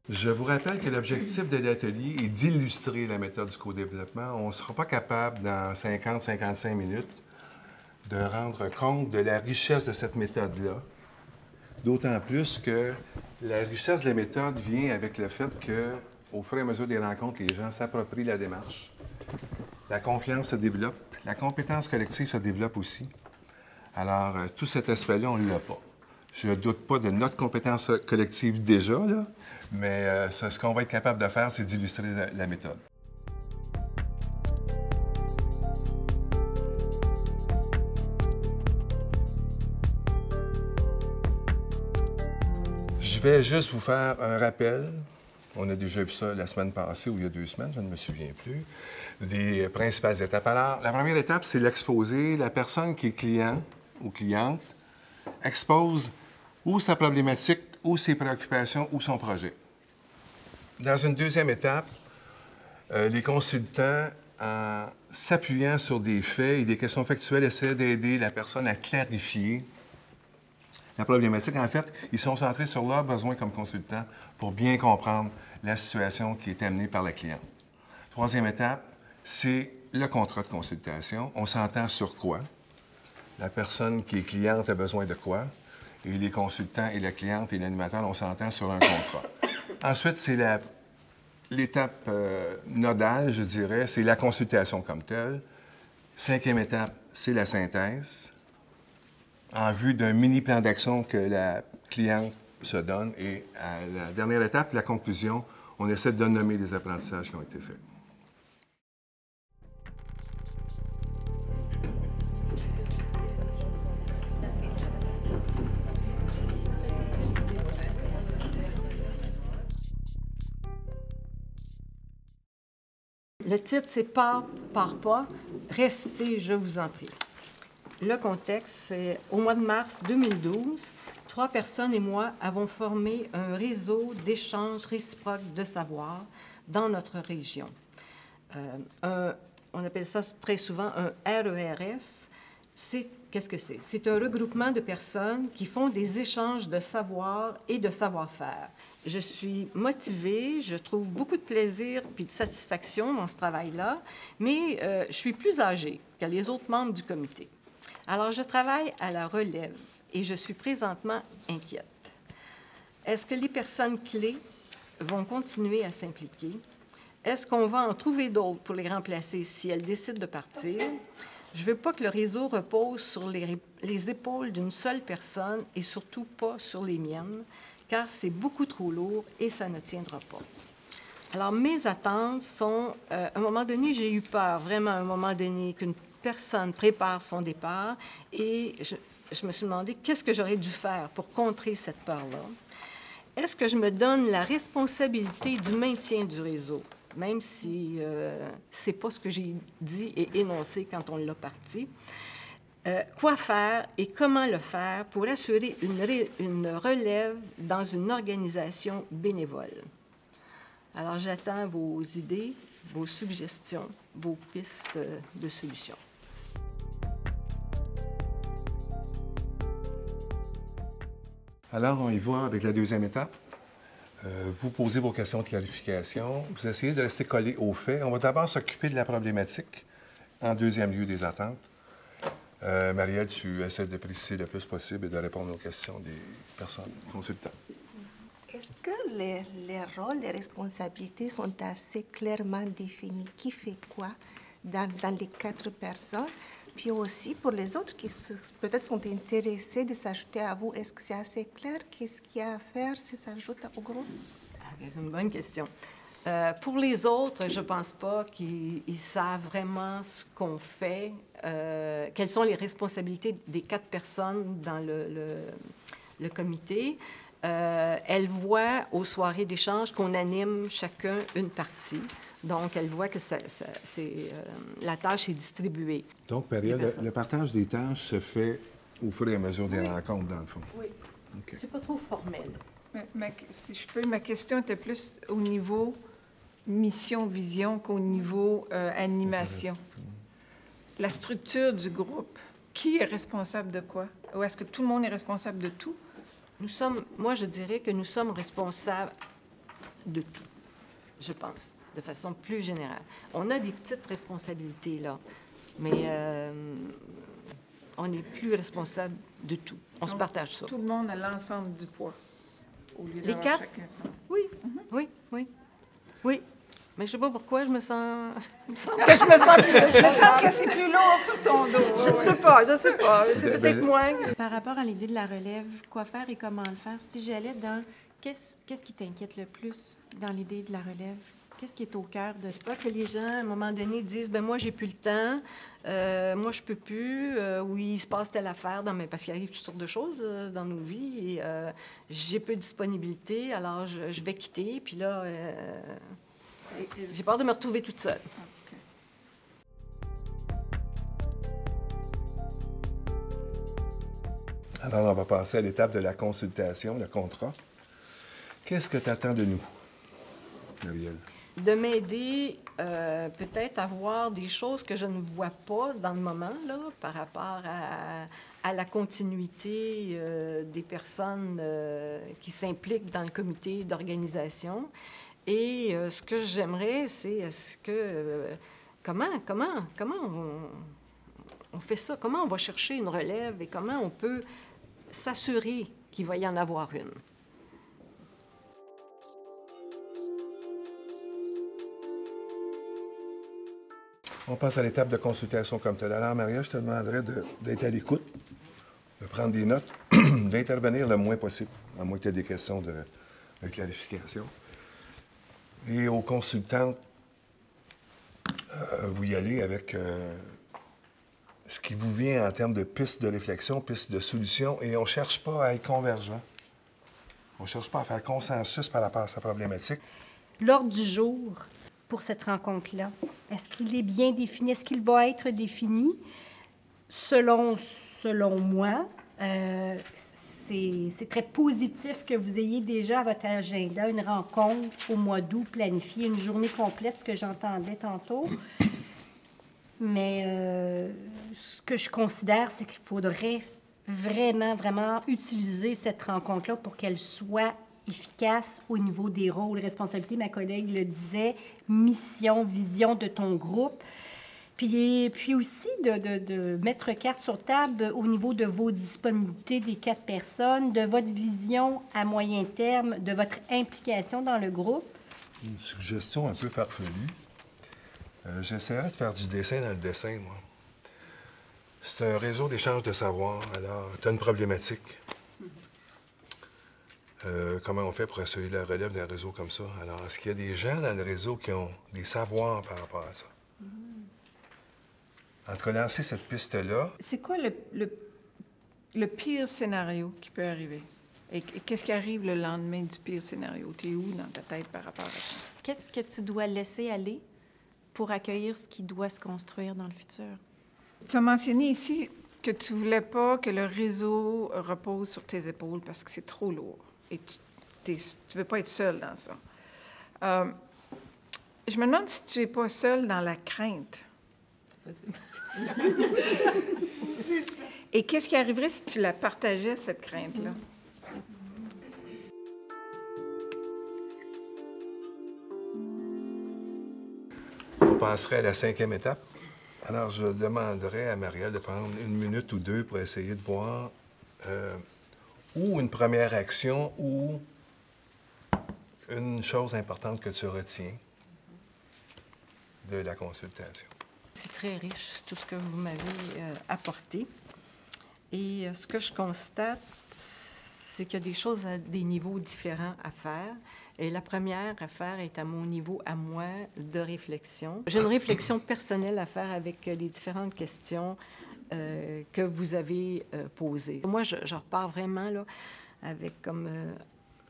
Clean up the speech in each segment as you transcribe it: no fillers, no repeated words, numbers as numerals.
Je vous rappelle que l'objectif de l'atelier est d'illustrer la méthode du co-développement. On ne sera pas capable, dans 50-55 minutes, de rendre compte de la richesse de cette méthode-là. D'autant plus que la richesse de la méthode vient avec le fait qu'au fur et à mesure des rencontres, les gens s'approprient la démarche. La confiance se développe. La compétence collective se développe aussi. Alors, tout cet aspect-là, on ne l'a pas. Je ne doute pas de notre compétence collective déjà, là, mais ce qu'on va être capable de faire, c'est d'illustrer la méthode. Je vais juste vous faire un rappel. On a déjà vu ça la semaine passée ou il y a 2 semaines, je ne me souviens plus, des principales étapes. Alors, la première étape, c'est l'exposer. La personne qui est client ou cliente expose ou sa problématique, ou ses préoccupations, ou son projet. Dans une deuxième étape, les consultants, en s'appuyant sur des faits et des questions factuelles, essaient d'aider la personne à clarifier la problématique. En fait, ils sont centrés sur leurs besoins comme consultants pour bien comprendre la situation qui est amenée par la cliente. Troisième étape, c'est le contrat de consultation. On s'entend sur quoi? La personne qui est cliente a besoin de quoi? Et les consultants et la cliente et l'animateur, on s'entend sur un contrat. Ensuite, c'est l'étape nodale, je dirais, c'est la consultation comme telle. Cinquième étape, c'est la synthèse, en vue d'un mini-plan d'action que la cliente se donne. Et à la dernière étape, la conclusion, on essaie de nommer les apprentissages qui ont été faits. Le titre, c'est Pas par pas, restez, je vous en prie. Le contexte, c'est au mois de mars 2012, 3 personnes et moi avons formé un réseau d'échanges réciproques de savoir dans notre région. On appelle ça très souvent un RERS. Qu'est-ce que c'est? C'est un regroupement de personnes qui font des échanges de savoir et de savoir-faire. Je suis motivée, je trouve beaucoup de plaisir et de satisfaction dans ce travail-là, mais je suis plus âgée que les autres membres du comité. Alors, je travaille à la relève et je suis présentement inquiète. Est-ce que les personnes clés vont continuer à s'impliquer? Est-ce qu'on va en trouver d'autres pour les remplacer si elles décident de partir? Je ne veux pas que le réseau repose sur les épaules d'une seule personne et surtout pas sur les miennes, car c'est beaucoup trop lourd et ça ne tiendra pas. Alors, mes attentes sont, à un moment donné, j'ai eu peur, vraiment, à un moment donné, qu'une personne prépare son départ et je me suis demandé qu'est-ce que j'aurais dû faire pour contrer cette peur-là. Est-ce que je me donne la responsabilité du maintien du réseau, même si ce n'est pas ce que j'ai dit et énoncé quand on l'a parti? Quoi faire et comment le faire pour assurer une relève dans une organisation bénévole? Alors, j'attends vos idées, vos suggestions, vos pistes de solutions. Alors, on y va avec la deuxième étape. Vous posez vos questions de clarification. Vous essayez de rester collé aux faits. On va d'abord s'occuper de la problématique, en deuxième lieu des attentes. Marielle, tu essaies de préciser le plus possible et de répondre aux questions des personnes consultantes. Est-ce que les rôles, les responsabilités sont assez clairement définis? Qui fait quoi dans les 4 personnes? Puis aussi, pour les autres qui peut-être sont intéressés de s'ajouter à vous, est-ce que c'est assez clair? Qu'est-ce qu'il y a à faire si ça s'ajoute au groupe? C'est une bonne question. Pour les autres, je ne pense pas qu'ils savent vraiment ce qu'on fait, quelles sont les responsabilités des 4 personnes dans le comité. Elles voient aux soirées d'échange qu'on anime chacun une partie. Donc, elles voient que la tâche est distribuée. Donc, Marielle, le partage des tâches se fait au fur et à mesure des rencontres, dans le fond. Oui. Okay. C'est pas trop formel. Si je peux, ma question était plus au niveau mission, vision qu'au niveau animation. La structure du groupe, qui est responsable de quoi? Ou est-ce que tout le monde est responsable de tout? Moi, je dirais que nous sommes responsables de tout, je pense, de façon plus générale. On a des petites responsabilités, là, mais on n'est plus responsable de tout. On se Donc, partage ça. Tout le monde a l'ensemble du poids, au lieu Les d'avoir quatre? chacun son. Oui, oui, oui, oui. Mais je sais pas pourquoi je me sens... Il me semble que je me sens plus Je sens que responsable. c'est plus lourd sur ton dos. Je ne sais pas. C'est peut-être moi. Par rapport à l'idée de la relève, quoi faire et comment le faire, si j'allais dans qu'est-ce qui t'inquiète le plus dans l'idée de la relève? Qu'est-ce qui est au cœur de... Je crois que les gens, à un moment donné, disent ben moi, j'ai plus le temps, moi, je peux plus, ou il se passe telle affaire, parce qu'il arrive toutes sortes de choses dans nos vies, et j'ai peu de disponibilité, alors je vais quitter, puis là, j'ai peur de me retrouver toute seule. Alors, on va passer à l'étape de la consultation, le contrat. Qu'est-ce que tu attends de nous, Marielle? De m'aider peut-être à voir des choses que je ne vois pas dans le moment, là, par rapport à la continuité des personnes qui s'impliquent dans le comité d'organisation. Et ce que j'aimerais, c'est comment on fait ça? Comment on va chercher une relève et comment on peut s'assurer qu'il va y en avoir une? On passe à l'étape de consultation comme telle. Alors, Maria, je te demanderais d'être à l'écoute, de prendre des notes, d'intervenir le moins possible, à moins que tu aies des questions de clarification. Et aux consultants, vous y allez avec ce qui vous vient en termes de pistes de réflexion, pistes de solutions, et on ne cherche pas à être convergent. On ne cherche pas à faire consensus par rapport à sa problématique. L'ordre du jour pour cette rencontre-là, est-ce qu'il est bien défini? Est-ce qu'il va être défini? Selon moi, c'est très positif que vous ayez déjà à votre agenda une rencontre au mois d'août planifiée, une journée complète, ce que j'entendais tantôt. Mais ce que je considère, c'est qu'il faudrait vraiment, vraiment utiliser cette rencontre-là pour qu'elle soit efficace au niveau des rôles, responsabilités. Ma collègue le disait, mission, vision de ton groupe. Puis aussi de mettre carte sur table au niveau de vos disponibilités des 4 personnes, de votre vision à moyen terme, de votre implication dans le groupe. Une suggestion un peu farfelue. J'essaierai de faire du dessin dans le dessin, moi. C'est un réseau d'échange de savoir. Alors, tu as une problématique. Comment on fait pour assurer la relève d'un réseau comme ça? Alors, est-ce qu'il y a des gens dans le réseau qui ont des savoirs par rapport à ça? En tout cas, lancer cette piste-là. C'est quoi le pire scénario qui peut arriver? Et qu'est-ce qui arrive le lendemain du pire scénario? Tu es où dans ta tête par rapport à ça? Qu'est-ce que tu dois laisser aller pour accueillir ce qui doit se construire dans le futur? Tu as mentionné ici que tu ne voulais pas que le réseau repose sur tes épaules parce que c'est trop lourd. Et tu ne veux pas être seule dans ça. Je me demande si tu n'es pas seule dans la crainte. C'est ça. Et qu'est-ce qui arriverait si tu la partageais, cette crainte-là? On passerait à la 5e étape. Alors, je demanderais à Marielle de prendre 1 minute ou 2 pour essayer de voir ou une première action ou une chose importante que tu retiens de la consultation. C'est très riche, tout ce que vous m'avez apporté. Et ce que je constate, c'est qu'il y a des choses à des niveaux différents à faire. Et la première à faire est à mon niveau, à moi, de réflexion. J'ai une réflexion personnelle à faire avec les différentes questions que vous avez posées. Moi, je repars vraiment là, avec comme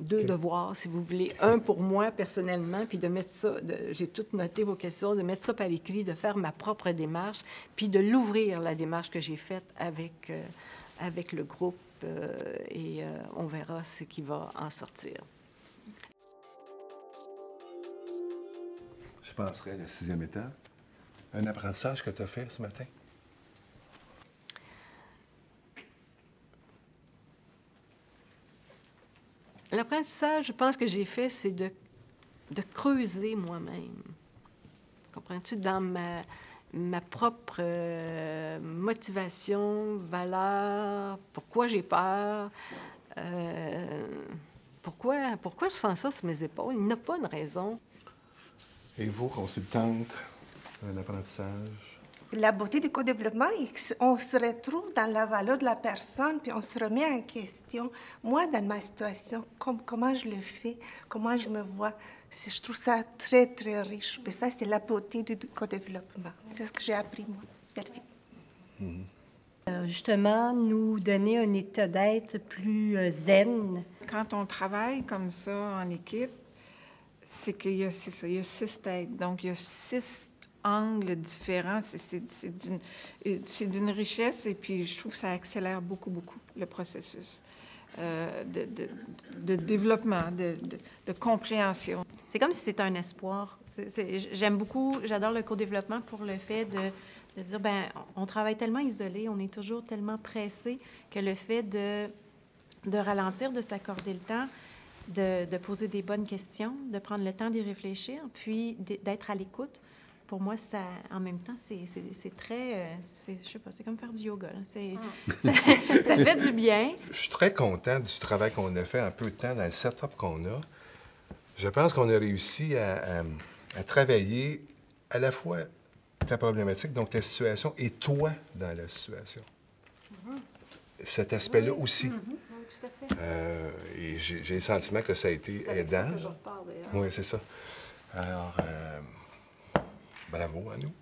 2 devoirs, si vous voulez. Un pour moi, personnellement, puis de mettre ça, j'ai tout noté vos questions, de mettre ça par écrit, de faire ma propre démarche, puis de l'ouvrir, la démarche que j'ai faite avec le groupe, et on verra ce qui va en sortir. Je passerai à la 6e étape. Un apprentissage que tu as fait ce matin? L'apprentissage, je pense que j'ai fait, c'est de creuser moi-même. Comprends-tu? Dans ma propre motivation, valeur, pourquoi j'ai peur, pourquoi je sens ça sur mes épaules. Il n'y a pas de raison. Et vous, consultante en apprentissage? La beauté du co-développement, on se retrouve dans la valeur de la personne, puis on se remet en question. Moi, dans ma situation, comment je le fais, comment je me vois, je trouve ça très, très riche. Mais ça, c'est la beauté du co-développement. C'est ce que j'ai appris, moi. Merci. Justement, nous donner un état d'être plus zen. Quand on travaille comme ça en équipe, c'est qu'il y a, c'est ça, il y a 6 têtes. Donc, il y a 6 angles différents. C'est d'une richesse et puis je trouve que ça accélère beaucoup, beaucoup le processus de développement, de compréhension. C'est comme si c'était un espoir. J'aime beaucoup, j'adore le co-développement pour le fait de dire, ben on travaille tellement isolé, on est toujours tellement pressé que le fait de ralentir, de s'accorder le temps, de poser des bonnes questions, de prendre le temps d'y réfléchir, puis d'être à l'écoute. Pour moi, ça, en même temps, c'est très... je sais pas, c'est comme faire du yoga. Ça fait du bien. Je suis très content du travail qu'on a fait en peu de temps dans le setup qu'on a. Je pense qu'on a réussi à travailler à la fois ta problématique, donc ta situation, et toi dans la situation. Cet aspect-là aussi. Tout à fait. Et j'ai le sentiment que ça a été aidant. C'est que je repars, d'ailleurs. Oui, c'est ça. Alors, bravo à nous.